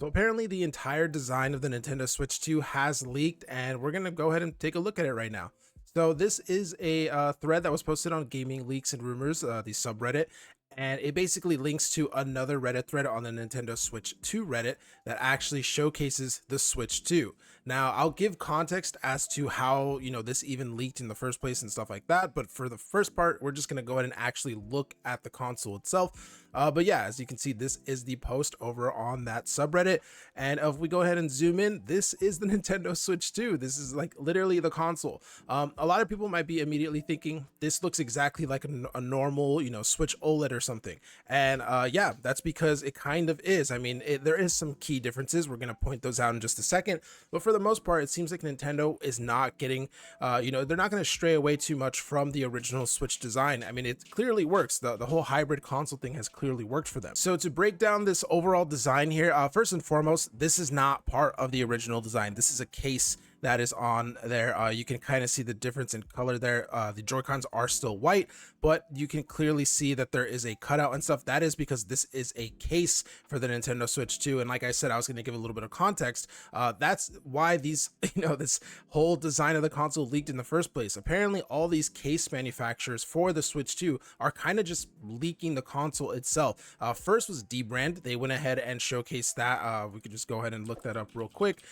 So apparently the entire design of the Nintendo Switch 2 has leaked, and we're gonna go ahead and take a look at it right now. So this is a thread that was posted on Gaming Leaks and Rumors, the subreddit, and it basically links to another Reddit thread on the Nintendo Switch 2 Reddit that actually showcases the Switch 2. Now, I'll give context as to how, this even leaked in the first place and stuff like that, but for the first part, we're just gonna go ahead and actually look at the console itself. But yeah, as you can see, this is the post over on that subreddit. And if we go ahead and zoom in, this is the Nintendo Switch 2. This is like literally the console. A lot of people might be immediately thinking this looks exactly like a normal, Switch OLED or something. And yeah, that's because it kind of is. I mean, there is some key differences. We're going to point those out in just a second. But for the most part, it seems like Nintendo is not getting, they're not going to stray away too much from the original Switch design. I mean, it clearly works. The whole hybrid console thing has clearly worked for them. So to break down this overall design here, first and foremost, this is not part of the original design. This is a case that is on there. You can kind of see the difference in color there. The Joy-Cons are still white, but you can clearly see that there is a cutout and stuff. That is because this is a case for the Nintendo Switch 2. And like I said, I was going to give a little bit of context. That's why these, this whole design of the console leaked in the first place. Apparently, all these case manufacturers for the Switch 2 are kind of just leaking the console itself. First was Dbrand. They went ahead and showcased that. We could just go ahead and look that up real quick.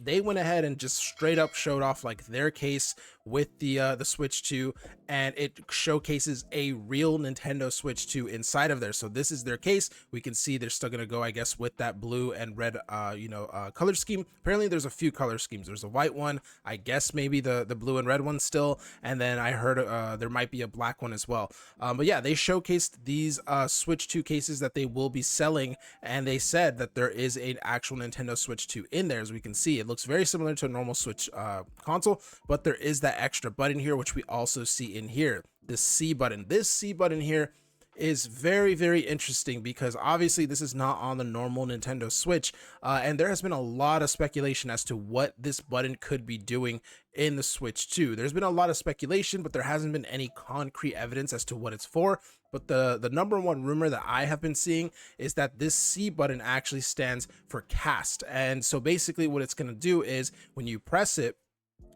They went ahead and just straight up showed off like their case with the Switch 2, and it showcases a real Nintendo Switch 2 inside of there. So this is their case. We can see they're still gonna go, I guess, with that blue and red color scheme. Apparently there's a few color schemes. There's a white one, I guess maybe the blue and red one still, and then I heard there might be a black one as well. But yeah, they showcased these Switch 2 cases that they will be selling, and they said that there is an actual Nintendo Switch 2 in there. As we can see, it looks very similar to a normal Switch console, but there is that extra button here, which we also see in here, this C button. This C button here is very, very interesting because obviously this is not on the normal Nintendo Switch, and there has been a lot of speculation as to what this button could be doing in the Switch 2. There's been a lot of speculation, but there hasn't been any concrete evidence as to what it's for. But the number one rumor that I have been seeing is that this C button actually stands for cast. And so basically what it's going to do is when you press it,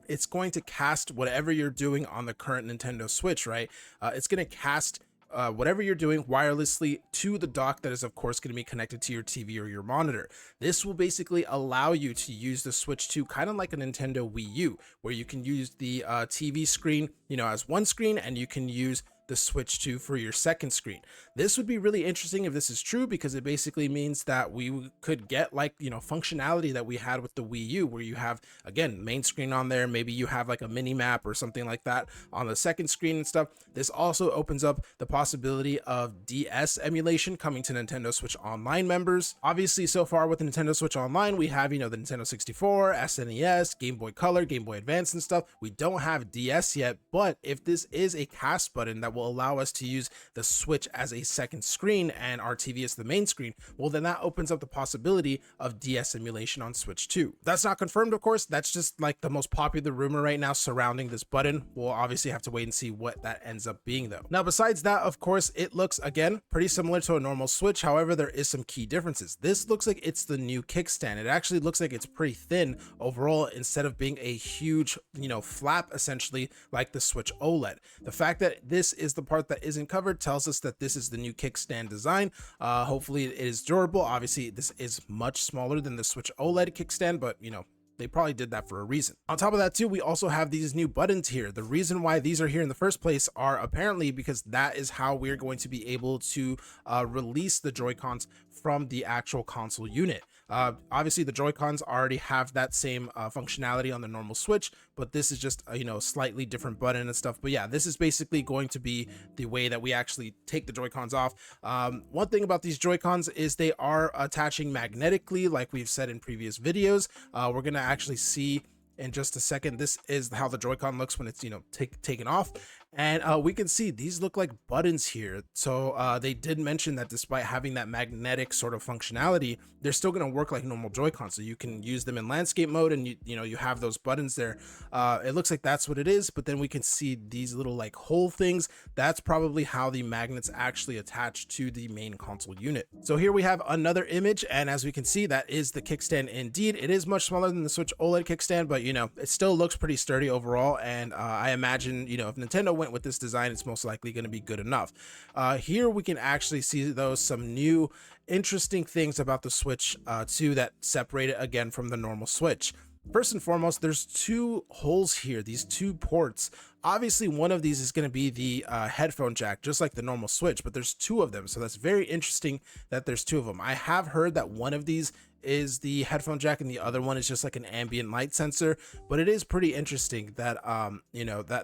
it's going to cast whatever you're doing on the current Nintendo Switch, right? It's going to cast whatever you're doing wirelessly to the dock that is of course going to be connected to your TV or your monitor. This will basically allow you to use the Switch 2 kind of like a Nintendo Wii U, where you can use the TV screen, as one screen, and you can use the Switch 2 for your second screen. This would be really interesting if this is true, because it basically means that we could get like, functionality that we had with the Wii U, where you have, again, main screen on there, maybe you have like a mini map or something like that on the second screen and stuff. This also opens up the possibility of DS emulation coming to Nintendo Switch Online members. Obviously, so far with the Nintendo Switch Online, we have, the Nintendo 64, SNES, Game Boy Color, Game Boy Advance and stuff. We don't have DS yet, but if this is a cast button that will allow us to use the Switch as a second screen and our TV as the main screen, well, then that opens up the possibility of DS emulation on Switch 2. That's not confirmed, of course. That's just like the most popular rumor right now surrounding this button. We'll obviously have to wait and see what that ends up being though. Now, besides that, of course, it looks, again, pretty similar to a normal Switch. However, there is some key differences. This looks like it's the new kickstand. It actually looks like it's pretty thin overall, instead of being a huge, flap essentially like the Switch OLED. The fact that this is the part that isn't covered tells us that this is the new kickstand design. Hopefully it is durable. Obviously this is much smaller than the Switch OLED kickstand, but they probably did that for a reason. On top of that too, we also have these new buttons here. The reason why these are here in the first place are apparently because that is how we're going to be able to release the Joy-Cons from the actual console unit. Obviously the Joy-Cons already have that same functionality on the normal Switch, but this is just a slightly different button and stuff. But yeah, this is basically going to be the way that we actually take the Joy-Cons off. One thing about these Joy-Cons is they are attaching magnetically, like we've said in previous videos. We're gonna actually see in just a second. This is how the Joy-Con looks when it's taken off, And we can see these look like buttons here. So they did mention that despite having that magnetic sort of functionality, they're still going to work like normal Joy-Cons. So you can use them in landscape mode, and you have those buttons there. It looks like that's what it is, but then we can see these little like hole things. That's probably how the magnets actually attach to the main console unit. So here we have another image, and as we can see, that is the kickstand. Indeed, it is much smaller than the Switch OLED kickstand, but it still looks pretty sturdy overall. And I imagine if Nintendo went with this design, it's most likely going to be good enough. Here we can actually see though some new interesting things about the Switch 2 that separate it again from the normal Switch. First and foremost, there's two holes here, these two ports. Obviously, one of these is going to be the headphone jack, just like the normal Switch, but there's two of them. So that's very interesting that there's two of them. I have heard that one of these is the headphone jack and the other one is just like an ambient light sensor, but it is pretty interesting that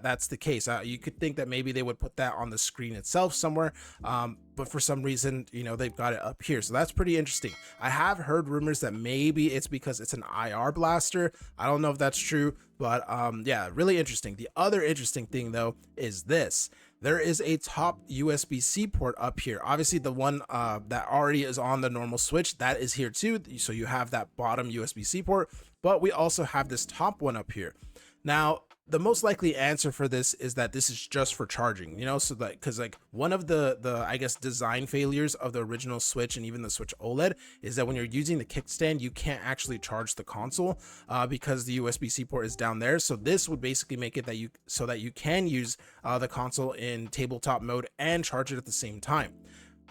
that's the case. You could think that maybe they would put that on the screen itself somewhere, but for some reason they've got it up here, so that's pretty interesting. I have heard rumors that maybe it's because it's an IR blaster. I don't know if that's true, but yeah, really interesting. The other interesting thing though is this. There is a top USB-C port up here. Obviously the one that already is on the normal Switch, that is here too. So you have that bottom USB-C port, but we also have this top one up here. Now, the most likely answer for this is that this is just for charging, so that because like one of the I guess design failures of the original Switch and even the Switch OLED is that when you're using the kickstand, you can't actually charge the console because the USB-C port is down there. So this would basically make it that you can use the console in tabletop mode and charge it at the same time.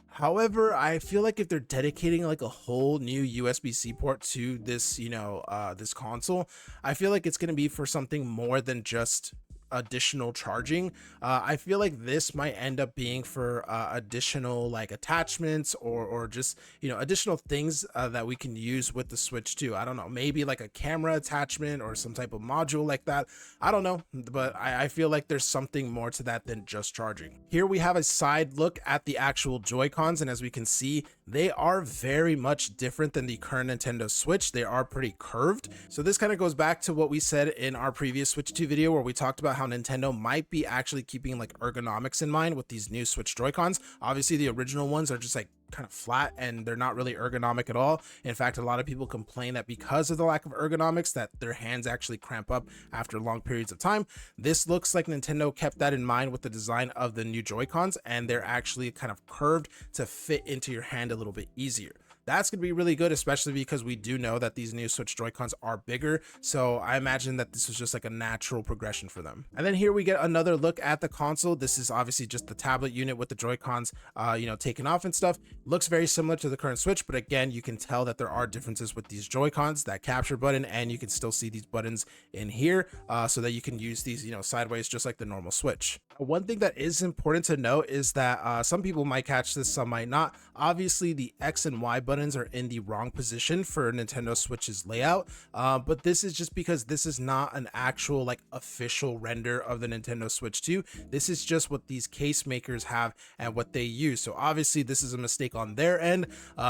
However, I feel like if they're dedicating like a whole new USB-C port to this, this console, I feel like it's going to be for something more than just additional charging. I feel like this might end up being for additional like attachments or just additional things that we can use with the Switch 2. I don't know, maybe like a camera attachment or some type of module like that. I don't know, but I feel like there's something more to that than just charging. Here we have a side look at the actual Joy-Cons, and as we can see, they are very much different than the current Nintendo Switch. They are pretty curved. So this kind of goes back to what we said in our previous Switch 2 video, where we talked about how Nintendo might be actually keeping like ergonomics in mind with these new Switch Joy-Cons. Obviously the original ones are just like kind of flat and they're not really ergonomic at all. In fact, a lot of people complain that because of the lack of ergonomics that their hands actually cramp up after long periods of time. This looks like Nintendo kept that in mind with the design of the new Joy-Cons, and they're actually kind of curved to fit into your hand a little bit easier. That's going to be really good, especially because we do know that these new Switch Joy-Cons are bigger. So I imagine that this was just like a natural progression for them. And then here we get another look at the console. This is obviously just the tablet unit with the Joy-Cons, taken off and stuff. Looks very similar to the current Switch, but again, you can tell that there are differences with these Joy-Cons, that capture button, and you can still see these buttons in here so that you can use these, sideways just like the normal Switch. One thing that is important to note is that some people might catch this, some might not. Obviously, the X and Y buttons are in the wrong position for Nintendo Switch's layout, but this is just because this is not an actual like official render of the Nintendo Switch 2. This is just what these case makers have and what they use. So obviously this is a mistake on their end.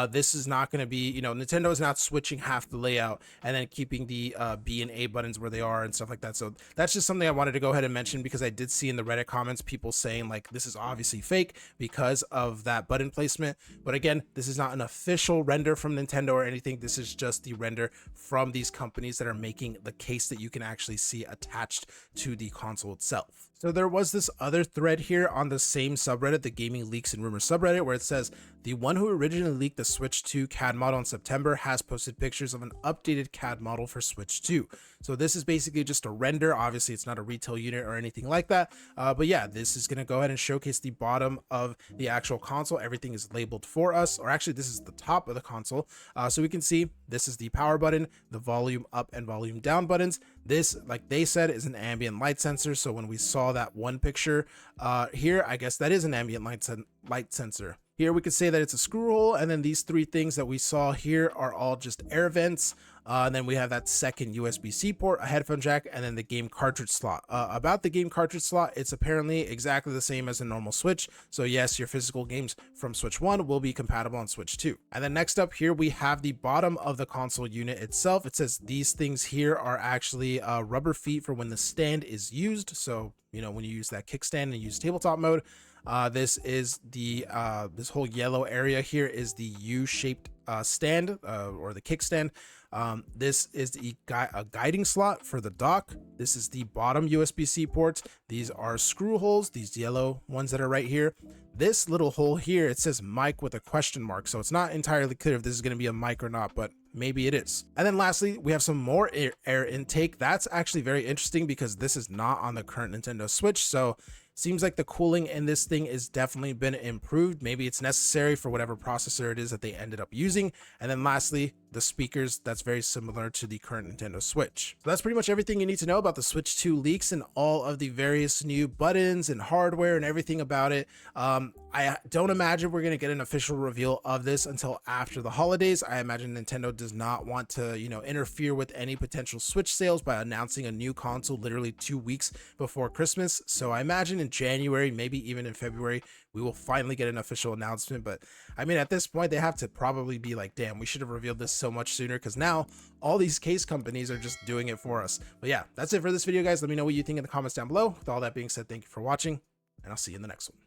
This is not going to be, Nintendo is not switching half the layout and then keeping the B and A buttons where they are and stuff like that. So that's just something I wanted to go ahead and mention, because I did see in the Reddit comments people saying like this is obviously fake because of that button placement. But again, this is not an official render from Nintendo or anything. This is just the render from these companies that are making the case that you can actually see attached to the console itself. So there was this other thread here on the same subreddit, the Gaming Leaks and Rumors subreddit, where it says the one who originally leaked the Switch 2 CAD model in September has posted pictures of an updated CAD model for Switch 2. So this is basically just a render. Obviously it's not a retail unit or anything like that, but yeah, this is going to go ahead and showcase the bottom of the actual console. Everything is labeled for us, or actually this is the top of the console. So we can see this is the power button, the volume up and volume down buttons. This, like they said, is an ambient light sensor. So when we saw that one picture here, I guess that is an ambient light sensor. Here we could say that it's a screw hole, and then these three things that we saw here are all just air vents. And then we have that second USB-C port, a headphone jack, and then the game cartridge slot. About the game cartridge slot, it's apparently exactly the same as a normal Switch. So yes, your physical games from Switch 1 will be compatible on Switch 2. And then next up here, we have the bottom of the console unit itself. It says these things here are actually rubber feet for when the stand is used. So, you know, when you use that kickstand and use tabletop mode. This is the this whole yellow area here is the U-shaped stand or the kickstand. This is the guiding slot for the dock. This is the bottom USB-C ports. These are screw holes, these yellow ones that are right here. This little hole here, it says mic with a question mark, so it's not entirely clear if this is going to be a mic or not, but maybe it is. And then lastly, we have some more air intake. That's actually very interesting because this is not on the current Nintendo Switch, so seems like the cooling in this thing is definitely been improved. Maybe it's necessary for whatever processor it is that they ended up using. And then lastly, the speakers, that's very similar to the current Nintendo Switch. So that's pretty much everything you need to know about the Switch 2 leaks and all of the various new buttons and hardware and everything about it. I don't imagine we're going to get an official reveal of this until after the holidays. I imagine Nintendo does not want to, you know, interfere with any potential Switch sales by announcing a new console literally 2 weeks before Christmas. So I imagine in January, maybe even in February, we will finally get an official announcement. But I mean, at this point, they have to probably be like, damn, we should have revealed this so much sooner, because now all these case companies are just doing it for us. But yeah, that's it for this video, guys. Let me know what you think in the comments down below. With all that being said, thank you for watching, and I'll see you in the next one.